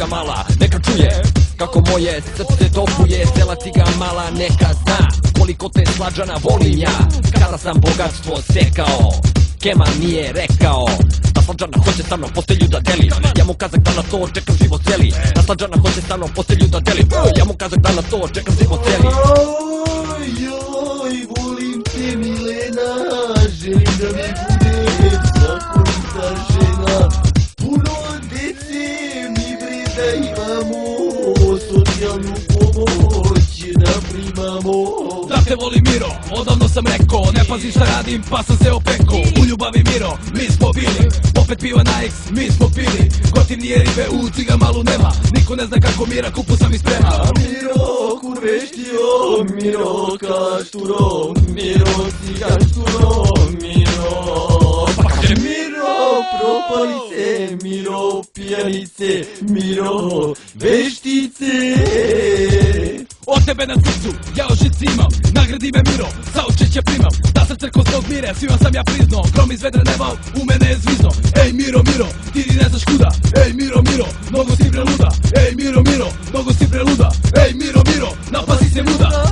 mala, neka čuje kako moje srce topuje. Sela ciga mala neka zna koliko te slađana volim ja. Kada sam bogatstvo sekao, Kema nije rekao da slađana hoće sa mnom postelju da deli. Ja mu kazak da na to čekam život cijeli. Da slađana hoće sa mnom postelju da deli. Ja mu kazak da na to čekam život cijeli. Joj, volim te Milena, želim da mi bude zakonita žena. Puno dece mi bre da imamo, socijalnu pomoć da primamo. Da te voli Miro, odavno sam rekao, ne pazi šta radim pa sam se opeko. U ljubavi Miro, mi smo bili, opet piva na X, mi smo pili. Gotivnije ribe u ciga malu nema, niko ne zna kako Mira kupu sam isprema. Miro kurveštio, Miro kašturo, Miro cigašturo, Miro. Miro propalice, Miro pijanice, Miro veštice. Od tebe na srcu, ja o žici imam, nagradi me Miro, saučešće primam. Da sam crko zbog mire, svima sam ja priznao, grom iz vedra neba, u mene je zvizno. Ej Miro, Miro, ti ne znaš kuda, ej Miro, Miro, mnogo si preluda. Ej Miro, Miro, mnogo si preluda. Ej Miro, Miro, napazi se muda.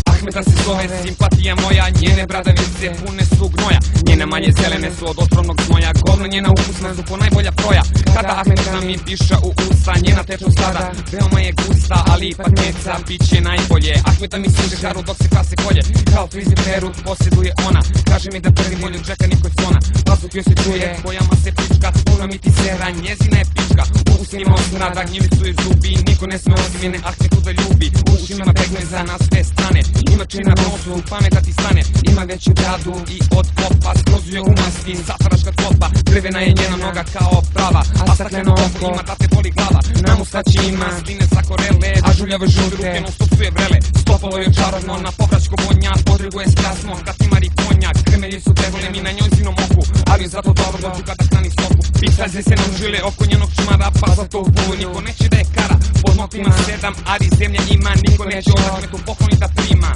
Ahmeta se zove, simpatija moja, njene bradavice pune su gnoja. Njene manje zelene su od otrovnog znoja, govno njena ukusna su po najbolja proja. Kada Ahmeta mi piša u usta, njena tečnost sada veoma je gusta, ali ipak neca bit će najbolje. Ahmeta mi siže žaru dok se kase kolje, kao frizbee perut posjeduje ona. Kaže mi da prvi volju džeka niko je cona, vazduh joj se čuje, kojama se pička, puno mi ti sera, njezina je pička. U usnima osmrada, gnjevicu i zubi, niko ne sme osim njene Ahmetu da ljubi. U ušima pegne za nas sve strane, ima čina nosu, pameta ti stane. Ima veću bradu i od kopa, skroz joj umasti, zatvaraška klopa. Drvena je njena noga kao prava, a stakleno oko ima da te boli glava. Na mustači ima spine sa korele, a žuljave žuti ruke non stop su je vrele. Stopalo je čarobno, na povraćko vonja, podrigu je strasno, kad imari konjak. Kremelji su trebole mi na njojzinom oku, ali zato dobro dođu kada hrani stoku. Pitaze se nam žile oko njenog čmara, pa zato u bulu niko neće da je kara. Pod noktima 7, ali zemlja ima, niko neće ovaj Ahmetu pokloni da prima.